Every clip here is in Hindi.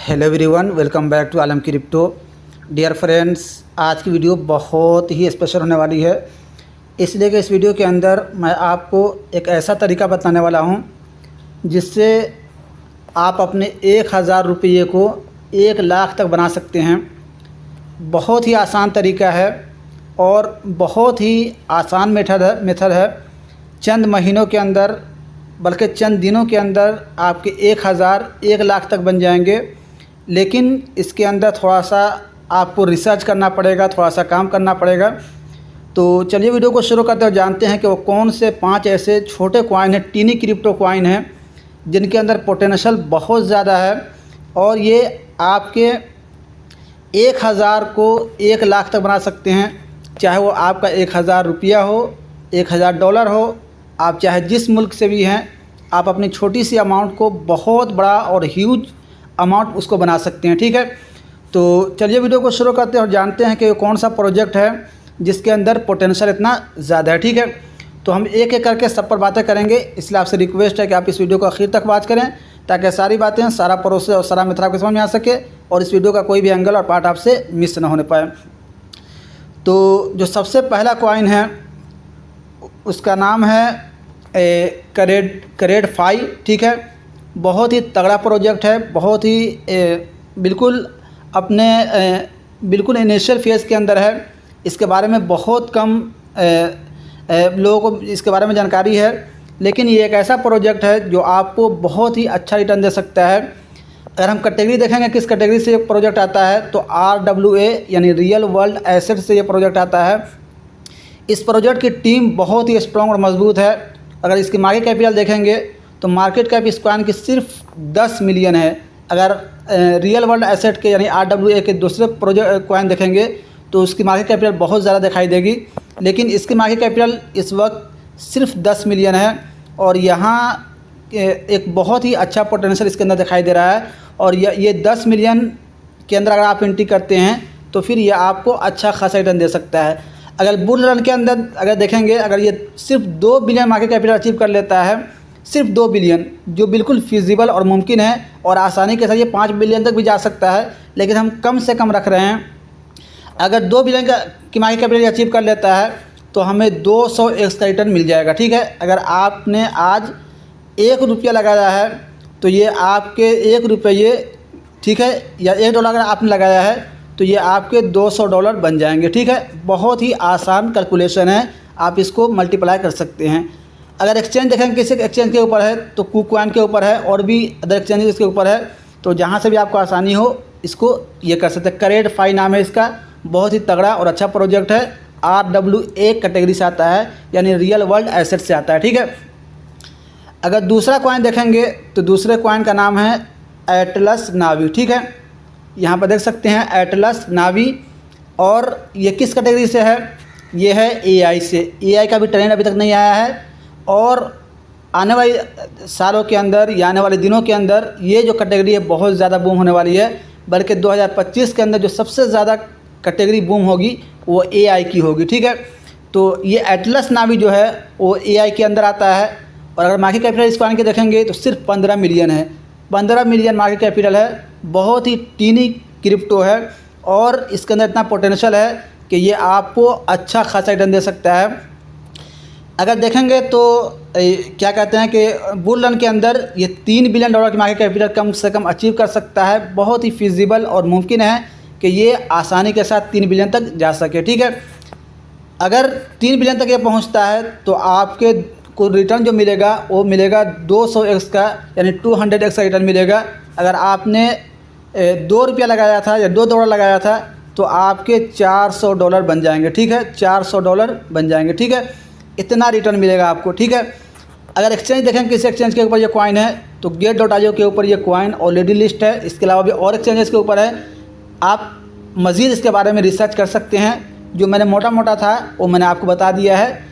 Hello everyone, welcome back to Alam crypto. Dear friends, आज की वीडियो बहुत ही स्पेशल होने वाली है, इसलिए कि इस वीडियो के अंदर मैं आपको एक ऐसा तरीका बताने वाला हूं जिससे आप अपने 1000 रुपये को 1 लाख तक बना सकते हैं। बहुत ही आसान तरीका है और बहुत ही आसान मेथड है। चंद महीनों के अंदर, बल्कि चंद दिनों के अंदर आपके 1000 1 लाख तक बन जाएंगे। लेकिन इसके अंदर थोड़ा सा आपको रिसर्च करना पड़ेगा, थोड़ा सा काम करना पड़ेगा। तो चलिए वीडियो को शुरू करते हैं और जानते हैं कि वो कौन से 5 ऐसे छोटे कॉइन हैं, टीनी क्रिप्टो कॉइन हैं, जिनके अंदर पोटेंशियल बहुत ज़्यादा है और ये आपके 1000 को 1 लाख तक बना सकते हैं। चाहे वो आपका 1000 रुपया हो, 1000 डॉलर हो, आप चाहे जिस मुल्क से भी हैं, आप अपनी छोटी सी अमाउंट को बहुत बड़ा और ह्यूज अमाउंट उसको बना सकते हैं। ठीक है, तो चलिए वीडियो को शुरू करते हैं और जानते हैं कि कौन सा प्रोजेक्ट है जिसके अंदर पोटेंशियल इतना ज़्यादा है। ठीक है, तो हम एक एक करके सब पर बातें करेंगे, इसलिए आपसे रिक्वेस्ट है कि आप इस वीडियो को आखिर तक वॉच करें ताकि सारी बातें, सारा प्रोसेस और सारा मेथड आपको समझ में आ सके और इस वीडियो का कोई भी एंगल और पार्ट आपसे मिस ना होने पाए। तो जो सबसे पहला कॉइन है उसका नाम है करेड 5। ठीक है, बहुत ही तगड़ा प्रोजेक्ट है, बहुत ही बिल्कुल अपने बिल्कुल इनिशियल फेज़ के अंदर है। इसके बारे में बहुत कम लोगों को इसके बारे में जानकारी है, लेकिन ये एक ऐसा प्रोजेक्ट है जो आपको बहुत ही अच्छा रिटर्न दे सकता है। अगर हम कैटेगरी देखेंगे किस कैटेगरी से ये प्रोजेक्ट आता है, तो RWA यानी रियल वर्ल्ड एसेट से ये प्रोजेक्ट आता है। इस प्रोजेक्ट की टीम बहुत ही स्ट्रॉन्ग और मजबूत है। अगर इसकी मार्केट कैपिटल देखेंगे तो मार्केट कैप इस कॉइन की सिर्फ 10 मिलियन है। अगर रियल वर्ल्ड एसेट के यानी RWA के दूसरे प्रोजेक्ट कॉइन देखेंगे तो उसकी मार्केट कैपिटल बहुत ज़्यादा दिखाई देगी, लेकिन इसकी मार्केट कैपिटल इस वक्त सिर्फ 10 मिलियन है और यहाँ एक बहुत ही अच्छा पोटेंशियल इसके अंदर दिखाई दे रहा है। और ये 10 मिलियन के अंदर अगर आप एंट्री करते हैं तो फिर ये आपको अच्छा खासा रिटर्न दे सकता है। अगर बुल रन के अंदर अगर देखेंगे, अगर ये सिर्फ 2 बिलियन मार्केट कैपिटल अचीव कर लेता है, सिर्फ 2 बिलियन, जो बिल्कुल फिजिबल और मुमकिन है और आसानी के साथ ये 5 बिलियन तक भी जा सकता है, लेकिन हम कम से कम रख रहे हैं। अगर 2 बिलियन की मार्केट कैपिटल अचीव कर लेता है तो हमें 200x का रिटर्न मिल जाएगा। ठीक है, अगर आपने आज 1 रुपया लगाया है तो ये आपके 1 रुपये, ठीक है, या $1 अगर आपने लगाया है तो ये आपके $200 बन जाएंगे। ठीक है, बहुत ही आसान कैलकुलेशन है, आप इसको मल्टीप्लाई कर सकते हैं। अगर एक्सचेंज देखेंगे किसी एक्सचेंज के ऊपर है तो KuCoin के ऊपर है और भी अदर एक्सचेंजेस के ऊपर है, तो जहाँ से भी आपको आसानी हो इसको ये कर सकते हैं। करेड 5 नाम है इसका, बहुत ही तगड़ा और अच्छा प्रोजेक्ट है। RWA कैटेगरी से आता है यानी रियल वर्ल्ड एसेट से आता है। ठीक है, अगर दूसरा कॉइन देखेंगे तो दूसरे कॉइन का नाम है एटलस नावी। ठीक है, यहाँ पर देख सकते हैं एटलस नावी, और ये किस कैटेगरी से है? ये है AI से। AI का भी ट्रेंड अभी तक नहीं आया है और आने वाले सालों के अंदर या आने वाले दिनों के अंदर ये जो कैटेगरी है बहुत ज़्यादा बूम होने वाली है। बल्कि 2025 के अंदर जो सबसे ज़्यादा कैटेगरी बूम होगी वो AI की होगी। ठीक है, तो ये एटलस नावी जो है वो AI के अंदर आता है। और अगर मार्केट कैपिटल इस कॉइन के देखेंगे तो सिर्फ 15 मिलियन है। 15 मिलियन मार्केट कैपिटल है, बहुत ही टीनी क्रिप्टो है और इसके अंदर इतना पोटेंशियल है कि ये आपको अच्छा खासा रिटर्न दे सकता है। अगर देखेंगे तो क्या कहते हैं कि बुल रन के अंदर ये $3 बिलियन की मार्केट कैपिटल कम से कम अचीव कर सकता है। बहुत ही फिजिबल और मुमकिन है कि ये आसानी के साथ 3 बिलियन तक जा सके। ठीक है, अगर 3 बिलियन तक ये पहुंचता है तो आपके को रिटर्न जो मिलेगा वो मिलेगा 200x का यानी 200x का रिटर्न मिलेगा। अगर आपने 2 रुपया लगाया था या $2 लगाया था तो आपके $400 बन जाएंगे। ठीक है, $400 बन जाएंगे। ठीक है, इतना रिटर्न मिलेगा आपको। ठीक है, अगर एक्सचेंज देखें किस एक्सचेंज के ऊपर ये कॉइन है तो Get.io के ऊपर ये कॉइन ऑलरेडी लिस्ट है। इसके अलावा भी और एक्सचेंजेस के ऊपर है, आप मज़ीद इसके बारे में रिसर्च कर सकते हैं। जो मैंने मोटा मोटा था वो मैंने आपको बता दिया है।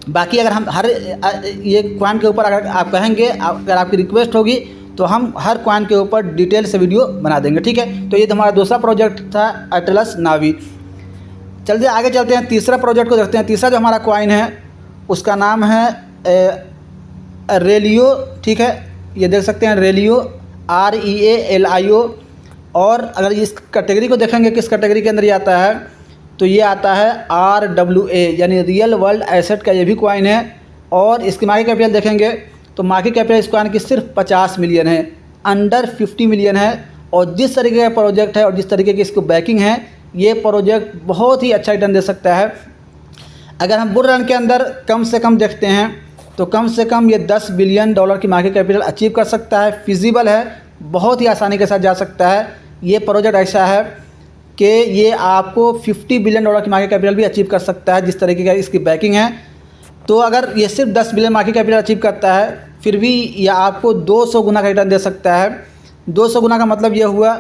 बाकी अगर हम हर ये कॉइन के ऊपर अगर आप कहेंगे, अगर आपकी रिक्वेस्ट होगी तो हम हर कॉइन के ऊपर डिटेल से वीडियो बना देंगे। ठीक है, तो ये हमारा दूसरा प्रोजेक्ट था एटलस नावी। चलते आगे चलते हैं, तीसरा प्रोजेक्ट को देखते हैं। तीसरा जो हमारा कॉइन है उसका नाम है रेलियो। ठीक है, ये देख सकते हैं रेलियो, REALIO। और अगर इस कैटेगरी को देखेंगे किस कैटेगरी के अंदर ये आता है, तो ये आता है RWA यानी रियल वर्ल्ड एसेट का ये भी कॉइन है। और इसकी मार्केट कैपिटल देखेंगे तो मार्केट कैपिटल इस कॉइन की सिर्फ 50 मिलियन है, अंडर 50 मिलियन है। और जिस तरीके का प्रोजेक्ट है और जिस तरीके की इसको बैकिंग है, ये प्रोजेक्ट बहुत ही अच्छा रिटर्न दे सकता है। अगर हम बुल रन के अंदर कम से कम देखते हैं तो कम से कम ये $10 बिलियन की मार्केट कैपिटल अचीव कर सकता है। फिजिबल है, बहुत ही आसानी के साथ जा सकता है। ये प्रोजेक्ट ऐसा है कि ये आपको $50 बिलियन की मार्केट कैपिटल भी अचीव कर सकता है जिस तरीके का इसकी बैकिंग है। तो अगर ये सिर्फ 10 बिलियन मार्केट कैपिटल अचीव करता है, फिर भी ये आपको 200 गुना का रिटर्न दे सकता है। 200 गुना का मतलब ये हुआ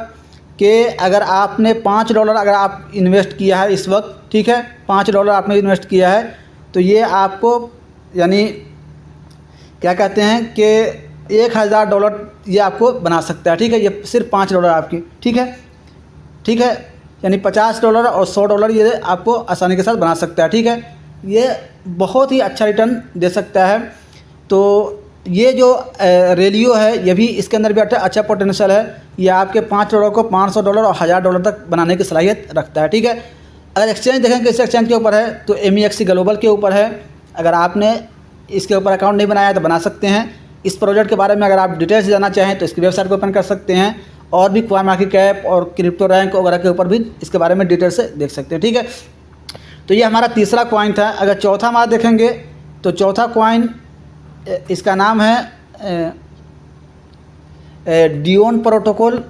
कि अगर आपने $5 अगर आप इन्वेस्ट किया है इस वक्त, ठीक है, $5 आपने इन्वेस्ट किया है, तो ये आपको यानी क्या कहते हैं कि $1000 ये आपको बना सकता है, ठीक है। ये सिर्फ $5 आपकी, ठीक है, ठीक है, यानी $50 और $100 ये आपको आसानी के साथ बना सकता है, ठीक है। ये बहुत ही अच्छा रिटर्न दे सकता है। तो ये जो रेलियो है ये भी इसके अंदर भी अच्छा पोटेंशियल है। ये आपके $5 को $500 और $1000 तक बनाने की सलाहियत रखता है, ठीक है। अगर एक्सचेंज देखें किस एक्सचेंज के ऊपर है, तो MEXC ग्लोबल के ऊपर है। अगर आपने इसके ऊपर अकाउंट नहीं बनाया तो बना सकते हैं। इस प्रोजेक्ट के बारे में अगर आप डिटेल्स जानना चाहें तो इसकी वेबसाइट को ओपन कर सकते हैं, और भी कॉइन मार्केट कैप और क्रिप्टो रैंक वगैरह के ऊपर भी इसके बारे में डिटेल से देख सकते हैं, ठीक है। तो ये हमारा तीसरा कॉइन था। अगर चौथा हमारा देखेंगे तो चौथा कॉइन इसका नाम है डियोन प्रोटोकॉल।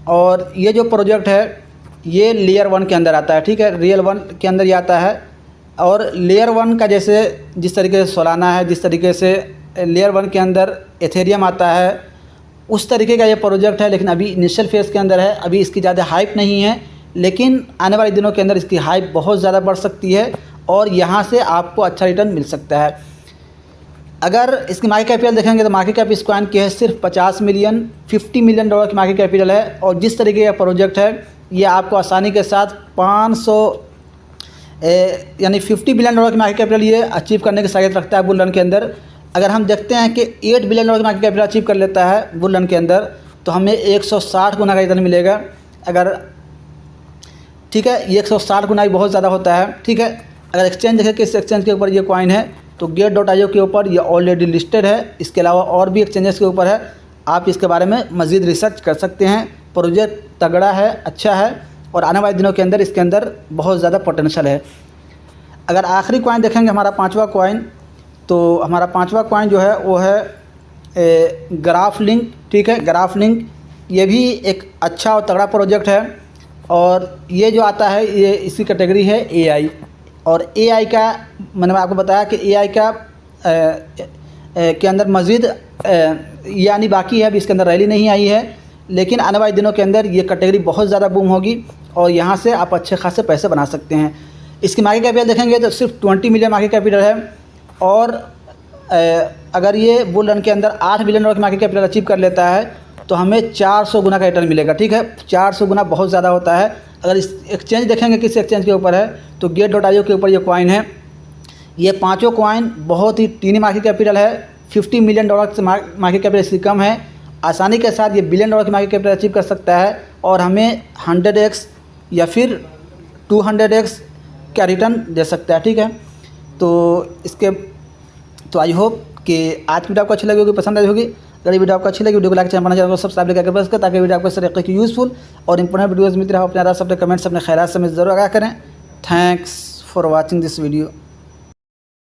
और ये जो प्रोजेक्ट है ये लेयर 1 के अंदर आता है, ठीक है, रियल 1 के अंदर ये आता है। और लेयर 1 का जैसे जिस तरीके से सोलाना है, जिस तरीके से लेयर 1 के अंदर एथेरियम आता है, उस तरीके का ये प्रोजेक्ट है। लेकिन अभी इनिशियल फेज़ के अंदर है, अभी इसकी ज़्यादा हाइप नहीं है, लेकिन आने वाले दिनों के अंदर इसकी हाइप बहुत ज़्यादा बढ़ सकती है और यहाँ से आपको अच्छा रिटर्न मिल सकता है। अगर इसकी मार्केट कैपिटल देखेंगे तो मार्केट कैप इस कॉइन की है सिर्फ 50 मिलियन, $50 मिलियन की मार्केट कैपिटल है। और जिस तरीके का प्रोजेक्ट है ये आपको आसानी के साथ 500 यानी $50 बिलियन की मार्केट कैपिटल ये अचीव करने की सलाहियत रखता है बुल रन के अंदर। अगर हम देखते हैं कि $8 बिलियन की मार्केट कैपिटल अचीव कर लेता है बुल रन के अंदर, तो हमें 160 गुना का रिटर्न मिलेगा। अगर ठीक है, ये 160 गुना बहुत ज़्यादा होता है, ठीक है। अगर एक्सचेंज देखें किस एक्सचेंज के ऊपर ये कॉइन है, तो Gate.io के ऊपर ये ऑलरेडी लिस्टेड है। इसके अलावा और भी एक्सचेंजेस के ऊपर है, आप इसके बारे में मज़ीद रिसर्च कर सकते हैं। प्रोजेक्ट तगड़ा है, अच्छा है, और आने वाले दिनों के अंदर इसके अंदर बहुत ज़्यादा पोटेंशियल है। अगर आखिरी कॉइन देखेंगे हमारा पांचवा कॉइन, तो हमारा पांचवा कॉइन जो है वो है ग्राफ लिंक, ठीक है। ग्राफ लिंक ये भी एक अच्छा और तगड़ा प्रोजेक्ट है, और ये जो आता है ये इसकी कैटेगरी है AI। और AI का मैंने आपको बताया कि AI का के अंदर मज़ीद यानी बाकी है, अभी इसके अंदर रैली नहीं आई है, लेकिन आने वाले दिनों के अंदर ये कैटेगरी बहुत ज़्यादा बूम होगी और यहाँ से आप अच्छे खासे पैसे बना सकते हैं। इसकी मार्केट कैपिटल देखेंगे तो सिर्फ 20 मिलियन मार्केट कैपिटल है। और अगर ये बुल रन के अंदर $8 बिलियन की मार्केट कैपिटल अचीव कर लेता है तो हमें 400 गुना का रिटर्न मिलेगा, ठीक है। 400 गुना बहुत ज़्यादा होता है। अगर इस एक्सचेंज देखेंगे किस एक्सचेंज के ऊपर है, तो Gate.io के ऊपर ये कॉइन है। ये पांचों कॉइन बहुत ही टीनी मार्केट कैपिटल है, $50 मिलियन से मार्केट कैपिटल इसकी कम है। आसानी के साथ ये $1 बिलियन की मार्केट कैपिटल अचीव कर सकता है और हमें 100x या फिर 200x का रिटर्न दे सकता है, ठीक है। तो आई होप कि आज की वीडियो आपको अच्छी लगी होगी, पसंद आई होगी। अगर ये वीडियो आपको अच्छी लगी, वीडियो को लाइक चैनल को सब्सक्राइब करके प्रेस करें, ताकि वीडियो आपको इस तरीके की यूज़फुल और इंपॉर्टेंट वीडियोज़ मिलती रहे। अपने राय, अपने कमेंट्स, अपने ख़ैरात से हमें ज़रूर आगाह करें। Thanks for watching this video.